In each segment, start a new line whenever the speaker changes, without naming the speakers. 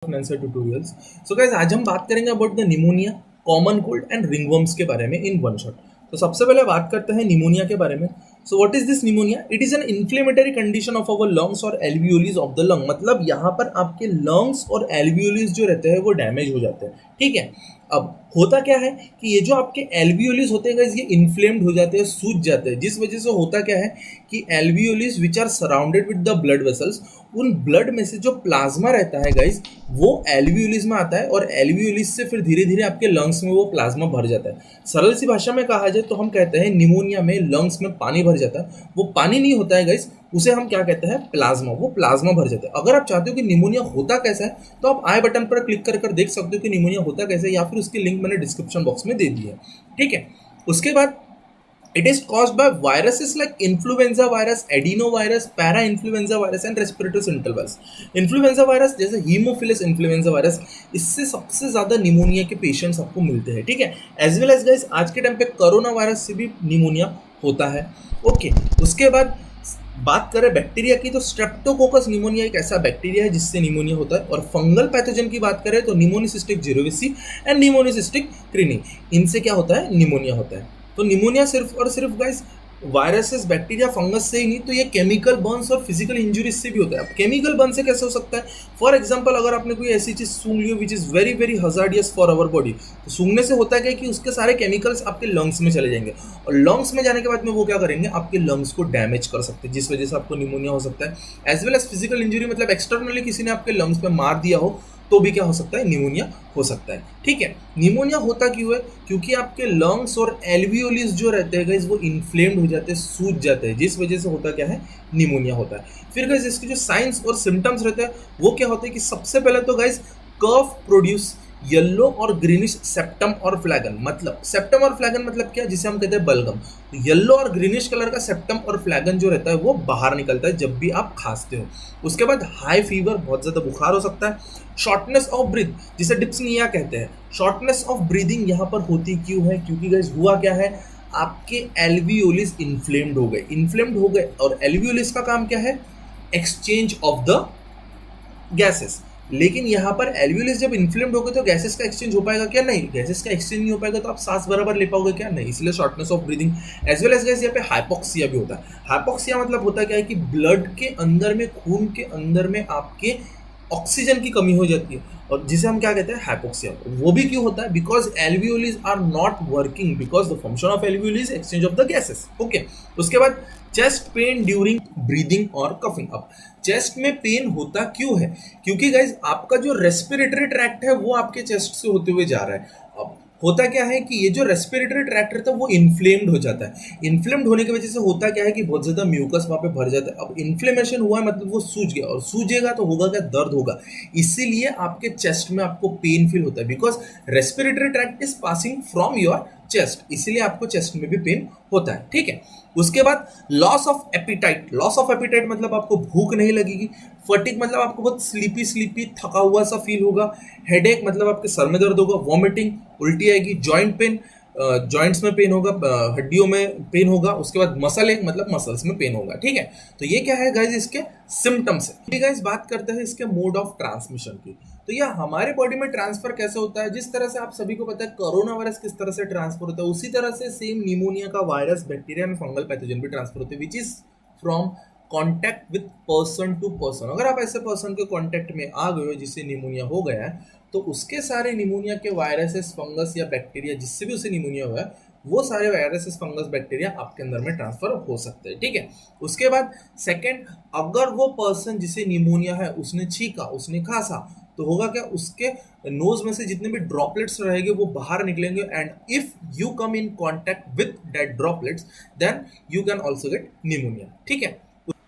Answer tutorials. So guys, आज हम बात करेंगे about the pneumonia, common cold and रिंगवर्म्स के बारे में इन वन शॉट। तो सबसे पहले बात करते हैं निमोनिया के बारे में। So what is this pneumonia? It is an inflammatory condition of our lungs और एल्वियोलीज ऑफ द लंग। मतलब यहाँ पर आपके लंग्स और एल्वियोलीज जो रहते हैं वो डैमेज हो जाते हैं। ठीक है, अब होता क्या है कि ये जो आपके एल्वियोलीज होते हैं गाइस, ये इन्फ्लेम्ड हो जाते हैं, सूज जाते हैं, जिस वजह से होता क्या है कि alveoli which are surrounded with the blood vessels, उन ब्लड में से जो प्लाज्मा रहता है गाइस, वो एल्वियोलिस में आता है और एल्वियोलिस से फिर धीरे धीरे आपके लंग्स में वो प्लाज्मा भर जाता है। सरल सी भाषा में कहा जाए तो हम कहते हैं निमोनिया में लंग्स में पानी भर जाता है। वो पानी नहीं होता है गाइस, उसे हम क्या कहते हैं? प्लाज्मा। वो प्लाज्मा भर जाता है। अगर आप चाहते हो कि निमोनिया होता कैसा है तो आप आई बटन पर क्लिक कर कर देख सकते हो कि निमोनिया होता कैसे है, या फिर उसकी लिंक मैंने डिस्क्रिप्शन बॉक्स में दे दी है। ठीक है, उसके बाद it is caused by viruses like influenza virus, adenovirus, para-influenza virus and respiratory syncytial virus. Influenza virus जैसे हीमोफिलस इन्फ्लुएंजा वायरस, इससे सबसे ज़्यादा निमोनिया के पेशेंट्स आपको मिलते हैं। ठीक है, एज वेल एज गाइस आज के टाइम पे कोरोना वायरस से भी निमोनिया होता है। ओके, उसके बाद बात करें बैक्टीरिया की तो स्ट्रेप्टोकोकस निमोनिया एक ऐसा बैक्टीरिया है जिससे निमोनिया होता है। और फंगल पैथोजन की बात करें तो निमोनिसिस्टिक जिरोविसी एंड निमोनिसिस्टिक क्रीनी, इनसे क्या होता है? निमोनिया होता है। तो निमोनिया सिर्फ और सिर्फ गाइस वायरसेस, बैक्टीरिया, फंगस से ही नहीं, तो ये केमिकल बर्न्स और फिजिकल इंजुरीज से भी होता है। अब केमिकल बर्न से कैसे हो सकता है? फॉर एग्जांपल, अगर आपने कोई ऐसी चीज सूंघ ली हो which is very very hazardous for our body, तो सूंघने से होता है कि उसके सारे केमिकल्स आपके लंग्स में चले जाएंगे और लंग्स में जाने के बाद में वो क्या करेंगे? आपके लंग्स को डैमेज कर सकते हैं, जिस वजह से आपको निमोनिया हो सकता है। As well as physical injury, मतलब एक्सटर्नली किसी ने आपके लंग्स पे मार दिया हो तो भी क्या हो सकता है? निमोनिया हो सकता है। ठीक है, निमोनिया होता क्यों है? क्योंकि आपके लंग्स और एल्वियोलिस जो रहते हैं गाइस वो इन्फ्लेम्ड हो जाते हैं, सूज जाते हैं, जिस वजह से होता क्या है? निमोनिया होता है। फिर गाइस इसके जो साइंस और सिम्टम्स रहते हैं वो क्या होते हैं कि सबसे पहले तो गाइस कफ प्रोड्यूस येलो और ग्रीनिश सेप्टम और फ्लैगन। मतलब सेप्टम और फ्लैगन मतलब क्या? जिसे हम कहते हैं बलगम। तो येलो और ग्रीनिश कलर का सेप्टम और फ्लैगन जो रहता है वो बाहर निकलता है जब भी आप खांसते हो। उसके बाद हाई फीवर, बहुत ज़्यादा बुखार हो सकता है। शॉर्टनेस ऑफ ब्रीथ, जिसे डिप्सनिया कहते हैं। शॉर्टनेस ऑफ ब्रीदिंग यहाँ पर होती क्यों है? क्योंकि गाइस हुआ क्या है, आपके एल्वियोलिस इन्फ्लेम्ड हो गए, और एल्वियोलिस का काम क्या है? Exchange of the gases. लेकिन यहाँ पर एल्वियोलिस जब इन्फ्लेम्ड हो गए तो गैसेस का एक्सचेंज हो पाएगा क्या? नहीं, गैसेस का एक्सचेंज नहीं हो पाएगा तो आप सांस बराबर ले पाओगे क्या? नहीं, इसलिए shortness of breathing. As well as guys यहाँ पे हाइपोक्सिया भी होता है। हाइपोक्सिया मतलब होता क्या है कि ब्लड के अंदर में, खून के अंदर में आपके ऑक्सीजन की कमी हो जाती है और जिसे हम क्या कहते हैं? हाइपोक्सिया। वो भी क्यों होता है? Because alveoli are not working, because the function of alveoli exchange of the gases. Okay, उसके बाद चेस्ट पेन ड्यूरिंग ब्रीदिंग और कफिंग। अब चेस्ट में पेन होता क्यों है? क्योंकि गाइज आपका जो रेस्पिरेटरी ट्रैक्ट है वो आपके चेस्ट से होते हुए जा रहा है। अब होता क्या है कि ये जो रेस्पिरेटरी ट्रैक्ट रहता है वो इन्फ्लेम्ड हो जाता है। इन्फ्लेम्ड होने की वजह से होता क्या है कि बहुत ज़्यादा म्यूकस वहाँ पे भर जाता है। अब इन्फ्लेमेशन हुआ है मतलब वो सूज गया, और सूजेगा तो होगा क्या? दर्द होगा। इसीलिए आपके चेस्ट में आपको पेन फील होता है, because respiratory tract is passing from your chest, इसीलिए आपको चेस्ट में भी पेन होता है। ठीक है, उसके बाद loss of appetite. Loss of appetite मतलब आपको भूख नहीं लगेगी। फटीग मतलब आपको बहुत स्लीपी स्लीपी थका हुआ सा फील होगा। हेडेक मतलब आपके सर में दर्द होगा। वॉमिटिंग, उल्टी आएगी। जॉइंट पेन, जॉइंट्स में पेन होगा, हड्डियों में पेन होगा। उसके बाद मसल एक मतलब मसल्स में पेन होगा। ठीक है, तो ये क्या है गाइज इसके सिम्टम्स है। गाइज बात करते हैं इसके मोड ऑफ ट्रांसमिशन की। तो यह हमारे बॉडी में ट्रांसफर कैसे होता है? जिस तरह से आप सभी को पता है कोरोना वायरस किस तरह से ट्रांसफर होता है, उसी तरह से सेम निमोनिया का वायरस, बैक्टीरिया में फंगल पैथोजन भी ट्रांसफर होते हैं, which is from contact with person to person. अगर आप ऐसे पर्सन के कॉन्टैक्ट में आ गए हो जिससे निमोनिया हो गया है तो उसके सारे निमोनिया के वायरसेस, फंगस या बैक्टीरिया, जिससे भी उसे निमोनिया हुआ है, वो सारे वायरसेस, फंगस, बैक्टीरिया आपके अंदर में ट्रांसफर हो सकते हैं। ठीक है, उसके बाद सेकंड, अगर वो पर्सन जिसे निमोनिया है उसने छींका, उसने खांसा, तो होगा क्या? उसके नोज में से जितने भी ड्रॉपलेट्स रहेंगे वो बाहर निकलेंगे, and if you come in contact with that droplets then you can also get pneumonia. ठीक है,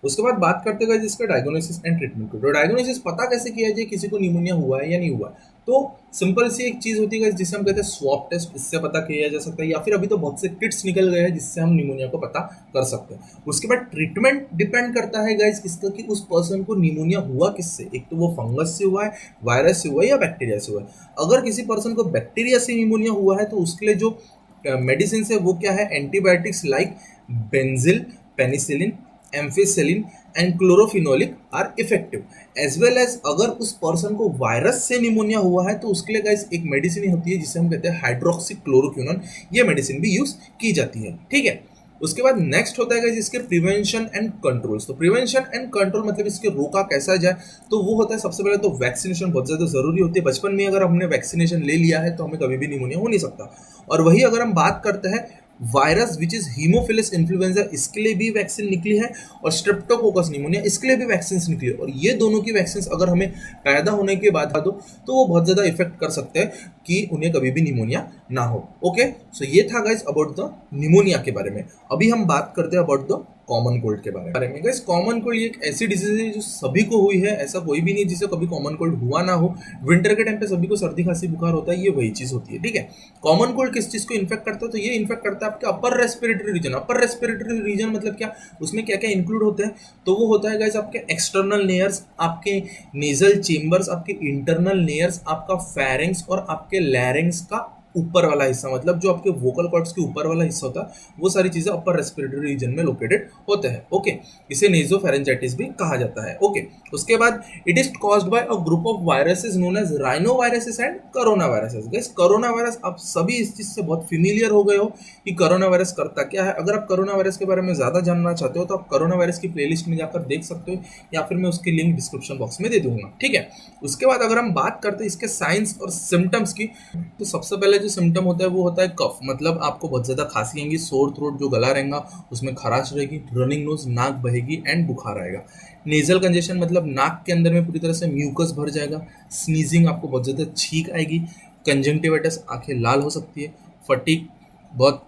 उसके बाद बात करते हैं इसका डायग्नोसिस एंड ट्रीटमेंट को। तो डायग्नोसिस पता कैसे किया जाए किसी को निमोनिया हुआ है या नहीं हुआ है? तो सिंपल सी एक चीज होती है जिसे हम कहते हैं स्वैब टेस्ट, इससे पता किया जा सकता है, या फिर अभी तो बहुत से किट्स निकल गए हैं जिससे हम निमोनिया को पता कर सकते हैं। उसके बाद ट्रीटमेंट डिपेंड करता है गाइज किसका, कि उस पर्सन को निमोनिया हुआ किससे। एक तो वो फंगस से हुआ है, वायरस से हुआ है, या बैक्टीरिया से हुआ है। अगर किसी पर्सन को बैक्टीरिया से निमोनिया हुआ है तो उसके लिए जो मेडिसिन है वो क्या है? Antibiotics like benzyl, penicillin, ampicillin and क्लोरोफिनोलिक are effective as well as अगर उस पर्सन को वायरस से निमोनिया हुआ है तो उसके लिए गाइस एक मेडिसिन होती है जिसे हम कहते हैं हाइड्रोक्सी क्लोरोक्विनोन, ये मेडिसिन भी यूज की जाती है, ठीक है। उसके बाद नेक्स्ट होता है गाइस इसके प्रिवेंशन एंड कंट्रोल्स। तो प्रिवेंशन एंड कंट्रोल मतलब इसके रोका कैसा जाए, तो वो होता है सबसे पहले तो वैक्सीनेशन बहुत ज़्यादा ज़रूरी होती है। बचपन में अगर हमने वैक्सीनेशन ले लिया है तो हमें कभी भी निमोनिया हो नहीं सकता। और वही अगर हम बात करते हैं virus which is Haemophilus influenza, इसके लिए भी वैक्सीन निकली है, और स्ट्रेप्टोकोकस निमोनिया इसके लिए भी वैक्सीन निकली है। और ये दोनों की वैक्सीन अगर हमें पैदा होने के बाद दो तो वो बहुत ज़्यादा इफेक्ट कर सकते हैं कि उन्हें कभी भी निमोनिया ना हो। ओके, सो ये था गाइस अबाउट द निमोनिया के बारे में। अभी हम बात करते हैं अबाउट द कॉमन कोल्ड के बारे में। गाइस कॉमन कोल्ड एक ऐसी डिजीज है जो सभी को हुई है, ऐसा कोई भी नहीं जिसे कभी कॉमन कोल्ड हुआ ना हो। विंटर के टाइम पे सभी को सर्दी खांसी बुखार होता है, ये वही चीज होती है, ठीक है। कॉमन कोल्ड किस चीज को इन्फेक्ट करता है, तो ये इन्फेक्ट करता है आपके upper respiratory reason. Upper respiratory reason मतलब क्या, उसमें क्या क्या इंक्लूड होते हैं, तो वो होता है गाइस आपके एक्सटर्नल लेयर्स, आपके नेजल चेम्बर्स, आपके इंटरनल लेयर्स, आपका फेरिंग्स और आपके लैरिंग्स का ऊपर वाला हिस्सा, मतलब जो आपके वोकल कॉर्ड्स के ऊपर वाला हिस्सा होता है, वो सारी चीजें अपर रेस्पिरेटरी रीजन में लोकेटेड होते हैं। ओके, इसे नेजोफेरेंजाइटिस भी कहा जाता है। ओके, उसके बाद it is caused by a group of viruses known as rhino viruses and corona viruses. Guys corona virus, आप सभी इस चीज से बहुत फेमिलियर हो गए हो कि कोरोना वायरस करता क्या है। अगर आप कोरोना वायरस के बारे में ज्यादा जानना चाहते हो तो आप कोरोना वायरस की प्लेलिस्ट में जाकर देख सकते हो, या फिर मैं उसकी लिंक डिस्क्रिप्शन बॉक्स में दे दूंगा, ठीक है। उसके बाद अगर हम बात करते हैं इसके साइंस और सिम्टम्स की, तो सबसे पहले जो सिम्टम होता है वो होता है कफ, मतलब आपको बहुत ज़्यादा खांसी आएंगी, सोर थ्रोट जो गला रहेगा उसमें खराश रहेगी, रनिंग नोज, नाक बहेगी एंड बुखार आएगा। नेजल कंजेशन मतलब नाक के अंदर में पूरी तरह से म्यूकस भर जाएगा। स्नीजिंग, आपको बहुत ज़्यादा छींक आएगी। कंजंक्टिविटिस, आंखें लाल हो सकती है। फटीग, बहुत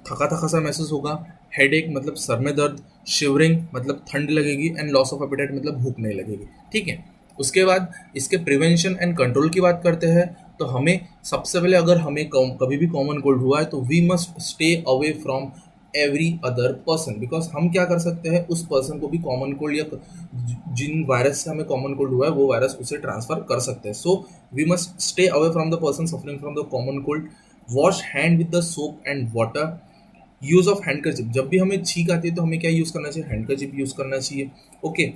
थका थका सा महसूस होगा। हेडेक मतलब सर में दर्द। शिवरिंग मतलब ठंड लगेगी एंड लॉस ऑफ एपेटाइट मतलब भूख नहीं लगेगी, ठीक है। उसके बाद इसके प्रिवेंशन एंड कंट्रोल की बात करते हैं, तो हमें सबसे पहले अगर हमें कभी भी कॉमन कोल्ड हुआ है तो we must stay away from every other person, because हम क्या कर सकते हैं, उस पर्सन को भी कॉमन कोल्ड या जिन वायरस से हमें कॉमन कोल्ड हुआ है वो वायरस उसे ट्रांसफर कर सकते हैं। So we must stay away from the person suffering from the common cold. Wash hand with the soap and water. Use of handkerchief, जब भी हमें छींक आती है तो हमें क्या यूज़ करना चाहिए, हैंडकरचिप यूज़ करना चाहिए। ओके,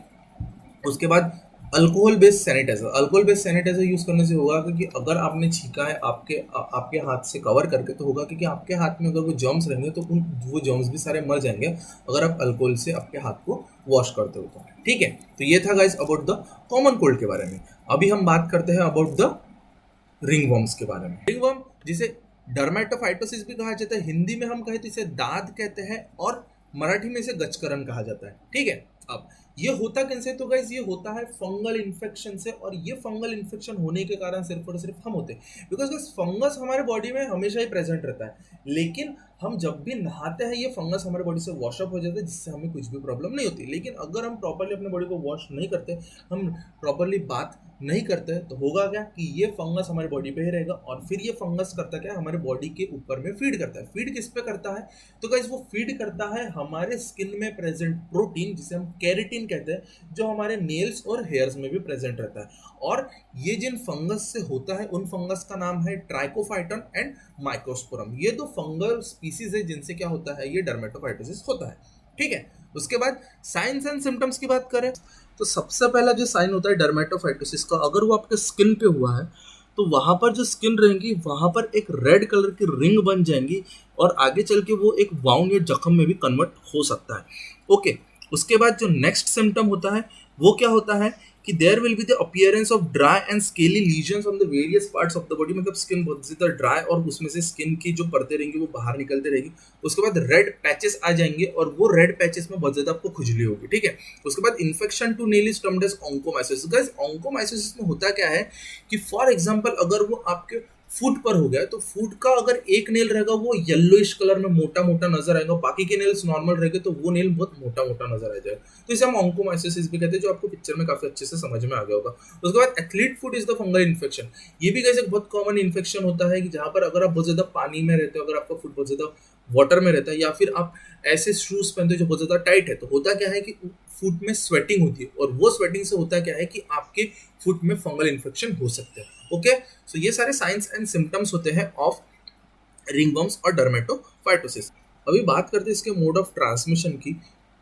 उसके बाद alcohol based sanitizer. Alcohol based sanitizer use करने से होगा क्योंकि अगर आपने छींका है आपके हाथ से कवर करके, तो होगा क्योंकि आपके हाथ में अगर वो जर्म्स रहेंगे तो वो जर्म्स भी सारे मर जाएंगे अगर आप अल्कोहल से आपके हाथ को वॉश करते हो तो, ठीक है। तो ये था guys about the common cold के बारे में। अभी हम बात करते हैं अबाउट द रिंगवर्म्स के बारे में। रिंगवर्म जिसे डर्मेटोफाइटोसिस भी कहा जाता है, हिंदी में हम कहें तो इसे दाद कहते हैं और मराठी में इसे गचकरण कहा जाता है, ठीक है। अब ये होता किनसे, तो गाइस ये होता है फंगल इन्फेक्शन से, और ये फंगल इन्फेक्शन होने के कारण सिर्फ और सिर्फ हम होते हैं, बिकॉज गाइस फंगस हमारे बॉडी में हमेशा ही प्रेजेंट रहता है, लेकिन हम जब भी नहाते हैं ये फंगस हमारे बॉडी से वॉशअप हो जाता है, जिससे हमें कुछ भी प्रॉब्लम नहीं होती। लेकिन अगर हम प्रॉपरली अपने बॉडी को वॉश नहीं करते, हम प्रॉपरली बात नहीं करते, तो होगा क्या कि ये फंगस हमारे बॉडी पे ही रहेगा, और फिर ये फंगस करता क्या है, हमारे बॉडी के ऊपर में फीड करता है। फीड किस पे करता है, तो गाइस वो फीड करता है हमारे स्किन में प्रेजेंट प्रोटीन, जिसे हम केराटिन कहते हैं, जो हमारे नेल्स और हेयर्स में भी प्रेजेंट रहता है। और ये जिन फंगस से होता है उन फंगस का नाम है ट्राइकोफाइटन एंड माइकोस्पोरम। ये दो फंगल स्पीसीज है जिनसे क्या होता है, ये डर्मेटोफाइटोसिस होता है, ठीक है। उसके बाद साइंस एंड सिम्टम्स की बात करें, तो सबसे पहला जो साइन होता है डर्मेटोफाइटोसिस का, अगर वो आपके स्किन पे हुआ है तो वहाँ पर जो स्किन रहेंगी वहाँ पर एक रेड कलर की रिंग बन जाएंगी, और आगे चल के वो एक वाउंड या जख्म में भी कन्वर्ट हो सकता है। ओके, उसके बाद जो नेक्स्ट सिम्टम होता है वो क्या होता है कि there will be the appearance of dry and scaly lesions on the various parts of the body, मतलब स्किन बहुत ज़्यादा ड्राई और उसमें से स्किन की जो परतें रहेंगी वो बाहर निकलते रहेगी। उसके बाद रेड पैचेस आ जाएंगे और वो रेड पैचेस में बहुत ज़्यादा आपको खुजली होगी, ठीक है। उसके बाद infection to nail is termed as onychomycosis. Guys onychomycosis में होता क्या है कि फॉर एग्जांपल अगर वो आपके फुट पर हो गया तो फुट का अगर एक नेल रहेगा वो येलोइश कलर में मोटा मोटा नजर आएगा, बाकी के नेल्स नॉर्मल रहेंगे तो वो नेल बहुत मोटा मोटा नजर आ जाएगा, तो इसे हम ऑन्कोमाइसिस भी कहते हैं, जो आपको पिक्चर में काफी अच्छे से समझ में आ गया होगा। उसके बाद athlete foot is the fungal infection. ये भी कैसे बहुत कॉमन इन्फेक्शन होता है कि जहाँ पर अगर आप बहुत ज्यादा पानी में रहते हो, अगर आपका फुट बहुत ज्यादा वाटर में रहता है, या फिर आप ऐसे शूज पहनते हो जो बहुत ज्यादा टाइट है, तो होता क्या है कि फुट में स्वेटिंग होती है, और वो स्वेटिंग से होता क्या है कि आपके फुट में फंगल इन्फेक्शन हो सकते हैं। ओके, सो ये सारे साइंस एंड सिम्टम्स होते हैं ऑफ रिंगवर्म्स और डर्मेटोफाइटोसिस। अभी बात करते हैं इसके मोड ऑफ ट्रांसमिशन की,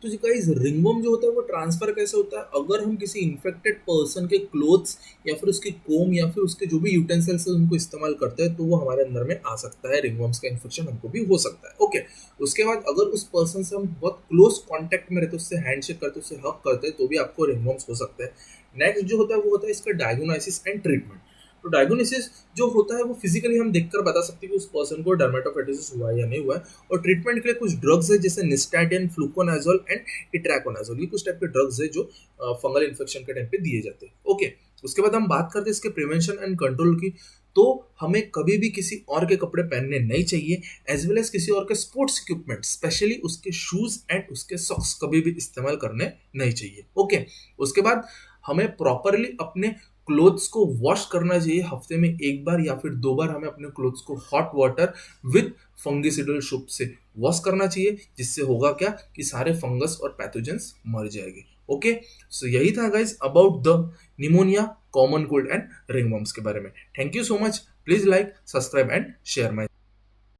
तो जी गाइस रिंगवर्म जो होता है वो ट्रांसफर कैसे होता है, अगर हम किसी इन्फेक्टेड पर्सन के क्लोथ्स या फिर उसकी कोम या फिर उसके जो भी यूटेंसिल्स है उनको इस्तेमाल करते हैं तो वो हमारे अंदर में आ सकता है, रिंगवर्म्स का इन्फेक्शन हमको भी हो सकता है। ओके, उसके बाद अगर उस पर्सन से हम बहुत क्लोज कॉन्टैक्ट में रहते, उससे हैंडशेक करते, उससे हक करते हैं तो भी आपको रिंगवर्म्स हो सकते हैं। नेक्स्ट जो होता है वो होता है इसका डायग्नोसिस एंड ट्रीटमेंट। तो डायग्नोसिस जो होता है वो फिजिकली हम देखकर बता सकते हैं कि उस पर्सन को डर्मेटोफाइटिस हुआ है या नहीं हुआ है। और ट्रीटमेंट के लिए कुछ ड्रग्स है जैसे निस्टैटिन, फ्लूकोनाजोल एंड इट्रैकोनाजोल, ये कुछ टाइप के ड्रग्स है जो फंगल इन्फेक्शन के टाइम पे दिए जाते हैं। ओके, उसके बाद हम बात करते हैं इसके प्रिवेंशन एंड कंट्रोल की। तो हमें कभी भी किसी और के कपड़े पहनने नहीं चाहिए, एज वेल एज किसी और के स्पोर्ट्स इक्विपमेंट स्पेशली उसके शूज एंड उसके सॉक्स कभी भी इस्तेमाल करने नहीं चाहिए। ओके, उसके बाद हमें प्रॉपरली अपने क्लोथ्स को वॉश करना चाहिए, हफ्ते में एक बार या फिर 2 बार हमें अपने क्लोथ्स को हॉट वाटर विद फंगिसिडल सोप से वॉश करना चाहिए, जिससे होगा क्या कि सारे फंगस और पैथोजेंस मर जाएंगे। ओके, सो यही था guys about the pneumonia, common cold and रिंगवर्म्स के बारे में। Thank you so much, please like, subscribe and share my